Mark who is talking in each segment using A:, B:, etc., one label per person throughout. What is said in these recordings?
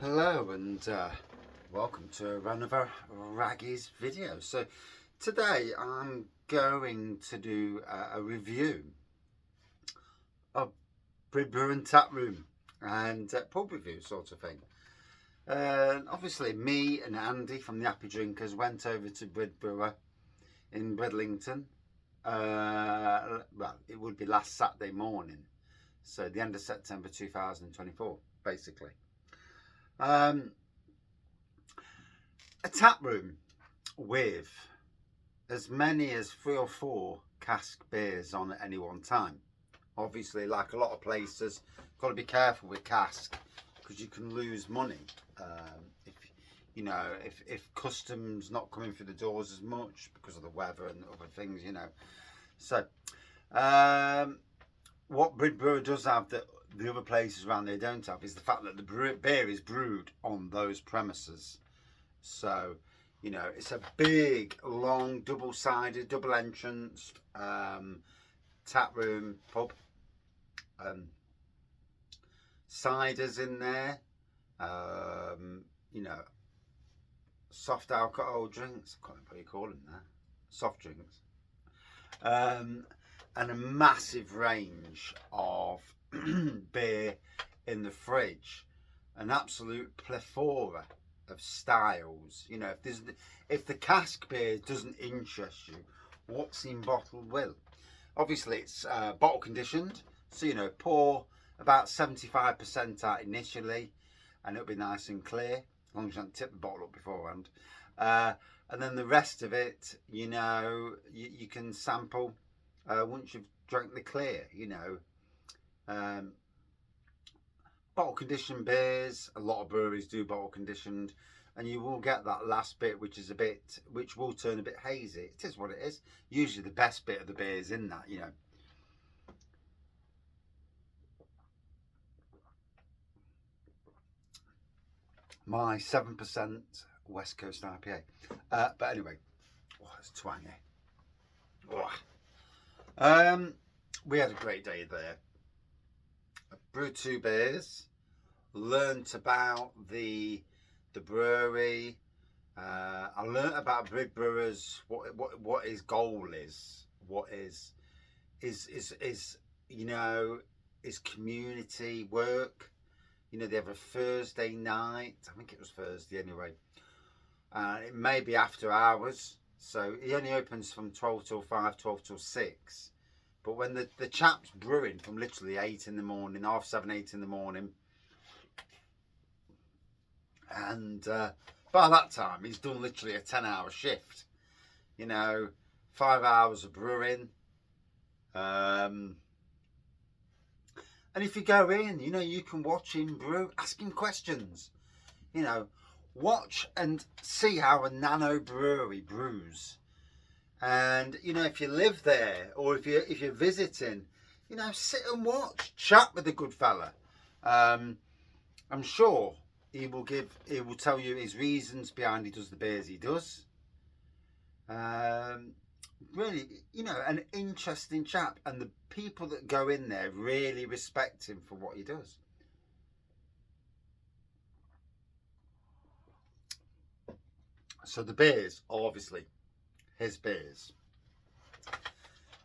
A: Hello and welcome to another Raggy's video. So today I'm going to do a review of Bridbrewer and Taproom and pub review sort of thing. Obviously me and Andy from the Happy Drinkers went over to Bridbrewer in Bridlington. Well, it would be last Saturday morning, so the end of September 2024 basically. A tap room with as many as 3 or 4 cask beers on at any one time. Obviously, like a lot of places, got to be careful with cask because you can lose money if customs not coming through the doors as much because of the weather and other things, So, what Bridbrewer does have that the other places around there don't have is the fact that the beer is brewed on those premises. So, it's a big, long, double-sided, double-entranced tap room pub. Ciders in there, soft alcohol drinks. I can't remember what you call them there. Soft drinks. And a massive range of beer in the fridge, an absolute plethora of styles. If the cask beer doesn't interest you, what's in bottle will. Obviously it's bottle conditioned, so pour about 75% out initially and it'll be nice and clear as long as you don't tip the bottle up beforehand, and then the rest of it you can sample once you've drank the clear. Bottle conditioned beers, a lot of breweries do bottle conditioned, and you will get that last bit which will turn a bit hazy. It is what it is. Usually the best bit of the beer is in that. My 7% West Coast IPA, but anyway, it's twangy. We had a great day there. I brewed 2 beers, learnt about the brewery. I learnt about Bridbrewers, what his goal is, what is community work. They have a Thursday night. I think it was Thursday anyway. It may be after hours. So he only opens from 12 till 5, 12 till 6. But when the chap's brewing from literally 8 in the morning, 7:30, 8 in the morning. And by that time, he's done literally a 10-hour shift. 5 hours of brewing. And if you go in, you can watch him brew, ask him questions. Watch and see how a nano brewery brews. And if you live there or if you're visiting, sit and watch, chat with the good fella. I'm sure he will tell you his reasons behind he does the beers he does. Really, an interesting chap, and the people that go in there really respect him for what he does. So the beers are obviously his beers.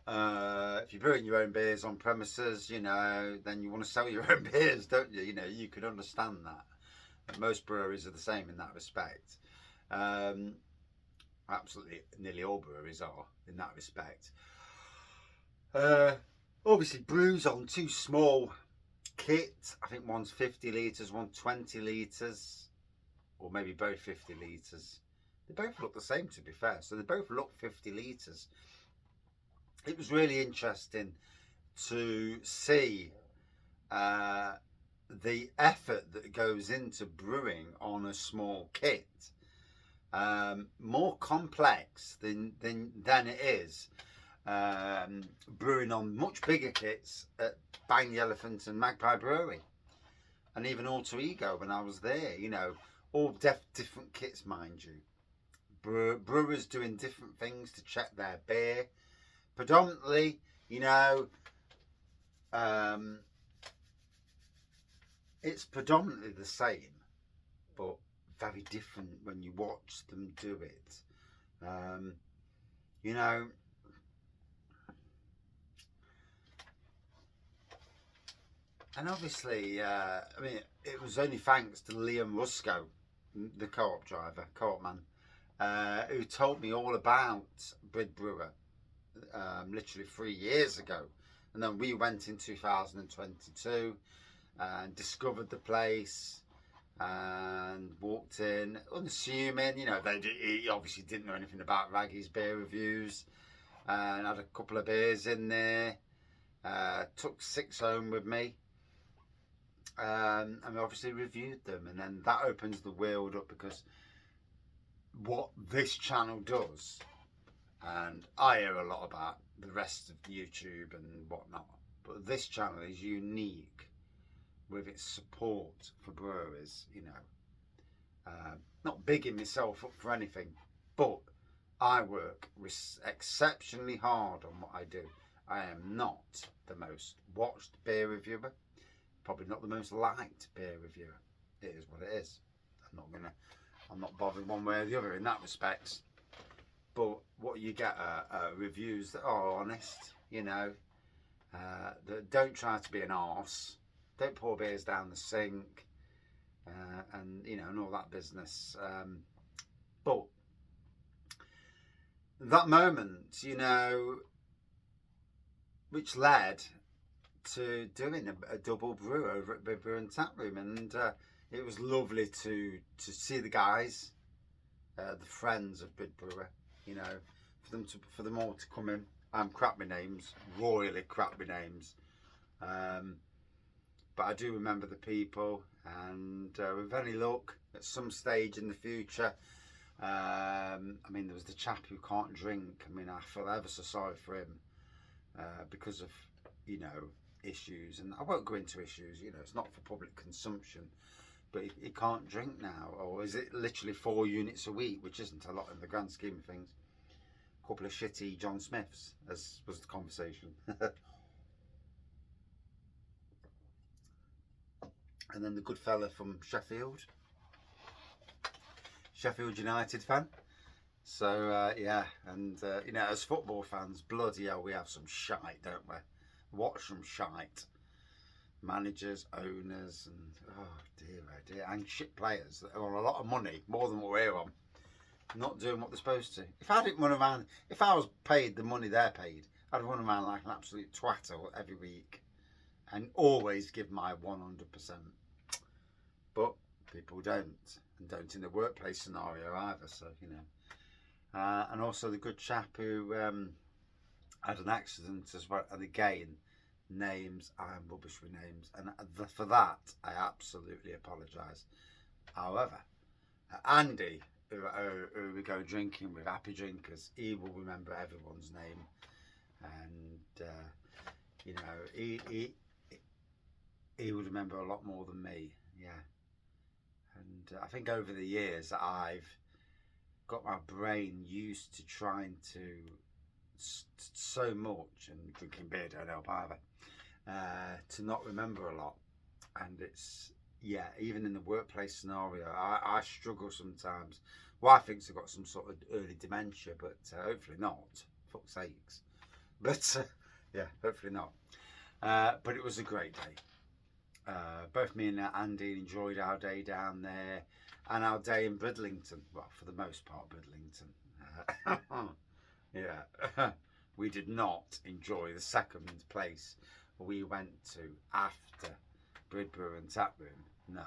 A: If you're brewing your own beers on premises, then you want to sell your own beers, don't you? You can understand that. But most breweries are the same in that respect. Absolutely, nearly all breweries are in that respect. Obviously, brews on 2 small kits. I think one's 50 litres, one's 20 litres, or maybe both 50 litres. They both look the same, to be fair. So they both look 50 litres. It was really interesting to see the effort that goes into brewing on a small kit. More complex than it is brewing on much bigger kits at Bang the Elephant and Magpie Brewery, and even Alter Ego when I was there. All different kits, mind you. Brewers doing different things to check their beer. Predominantly, it's predominantly the same. but very different when you watch them do it. You know, and obviously, I mean, it was only thanks to Liam Rusco, the co-op driver, co-op man, who told me all about Bridbrewer literally 3 years ago. And then we went in 2022 and discovered the place and walked in, unassuming, you know, he obviously didn't know anything about Raggy's beer reviews, and had a couple of beers in there, took 6 home with me, and we obviously reviewed them, and then that opens the world up, because what this channel does, and I hear a lot about the rest of YouTube and whatnot, but this channel is unique with its support for breweries, you know. Not bigging myself up for anything, but I work exceptionally hard on what I do. I am not the most watched beer reviewer, probably not the most liked beer reviewer. It is what it is. I'm not bothered one way or the other in that respect. But what you get are reviews that are honest, you know, that don't try to be an arse, don't pour beers down the sink, and you know, and all that business. But that moment, you know, which led to doing a double brew over at Bridbrewer and Taproom, and it was lovely to see the guys, the friends of Bridbrewer, you know, for them all to come in. I'm crap with names, royally crap with names, but I do remember the people, and with any luck, at some stage in the future, I mean, there was the chap who can't drink. I mean, I feel ever so sorry for him, because of, you know, issues, and I won't go into issues, you know, it's not for public consumption, but he can't drink now. Or is it literally 4 units a week, which isn't a lot in the grand scheme of things. A couple of shitty John Smiths, as was the conversation. And then the good fella from Sheffield United fan. So yeah, and you know, as football fans, bloody hell, we have some shite, don't we? Watch some shite. Managers, owners, and oh dear, and shit players that are on a lot of money, more than what we're on, not doing what they're supposed to. If I didn't run around, if I was paid the money they're paid, I'd run around like an absolute twatter every week and always give my 100%. But people don't, and don't in the workplace scenario either, so, you know. And also the good chap who had an accident as well, and again, names, I'm rubbish with names, and for that I absolutely apologise. However, Andy, who we go drinking with, Happy Drinkers, he will remember everyone's name, and you know, he would remember a lot more than me, yeah. And I think over the years I've got my brain used to trying to so much, and drinking beer don't help either, to not remember a lot. And it's, yeah, even in the workplace scenario, I struggle sometimes. Wife thinks I've got some sort of early dementia, but hopefully not, fuck's sakes. But yeah, hopefully not. But it was a great day. Both me and Andy enjoyed our day down there, and our day in Bridlington. Well, for the most part, Bridlington. Yeah, we did not enjoy the second place we went to after Bridbrewer and Taproom. No.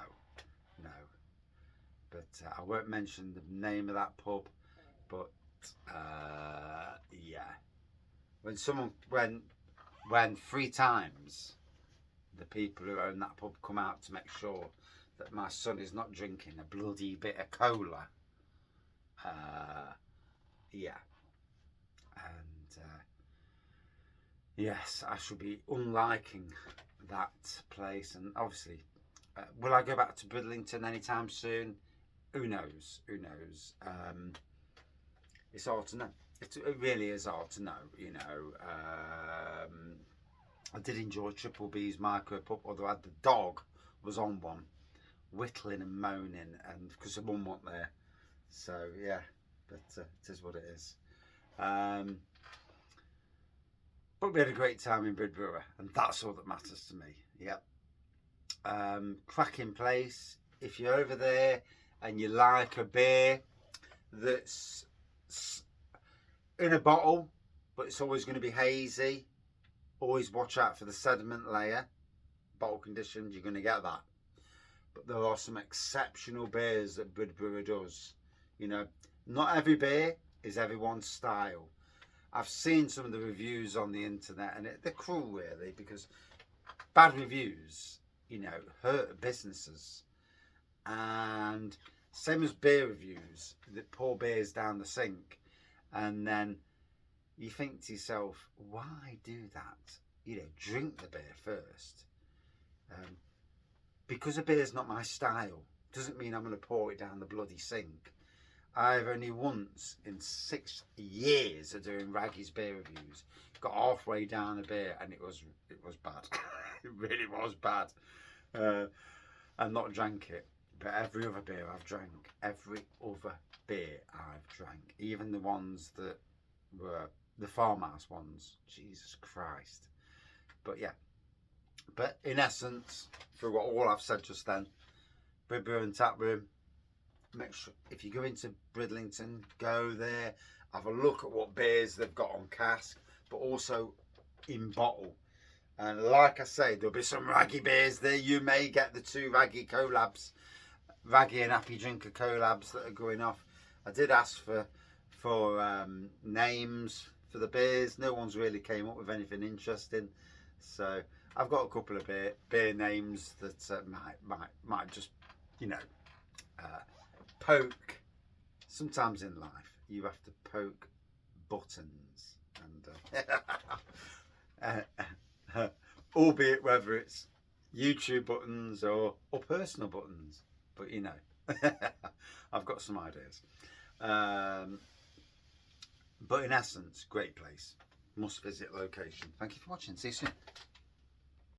A: But I won't mention the name of that pub. But yeah, when someone when 3 times the people who own that pub come out to make sure that my son is not drinking a bloody bit of cola, yeah. And yes, I shall be unliking that place. And obviously, will I go back to Bridlington anytime soon? Who knows? It's hard to know. It really is hard to know, you know. I did enjoy Triple B's Micro Pub, although the dog was on one, whittling and moaning, and because someone wasn't there. So yeah, but it is what it is. But we had a great time in Bridbrewer, and that's all that matters to me. Yep. Cracking place. If you're over there and you like a beer that's in a bottle, but it's always going to be hazy, always watch out for the sediment layer. Bottle conditions, you're going to get that. But there are some exceptional beers that Bridbrewer does. You know, not every beer is everyone's style. I've seen some of the reviews on the internet, and they're cruel, really, because bad reviews, you know, hurt businesses. And same as beer reviews that pour beers down the sink, and then you think to yourself, why do that? You know, drink the beer first. Because a beer's not my style doesn't mean I'm going to pour it down the bloody sink. I've only once in 6 years of doing Raggy's beer reviews got halfway down a beer and it was bad. It really was bad. And not drank it. But every other beer I've drank, even the ones that were the farmhouse ones. Jesus Christ. But yeah. But in essence, for what all I've said just then, Bridbrewer and Taproom, make sure if you go into Bridlington, go there, have a look at what beers they've got on cask, but also in bottle. And like I say, there'll be some Raggy beers there. You may get the 2 Raggy collabs, Raggy and Happy Drinker collabs that are going off. I did ask for names for the beers. No one's really came up with anything interesting. So I've got a couple of beer names that might just, you know, poke. Sometimes in life you have to poke buttons, and albeit whether it's YouTube buttons or personal buttons, but you know, I've got some ideas. But in essence, great place, must visit location. Thank you for watching. See you soon.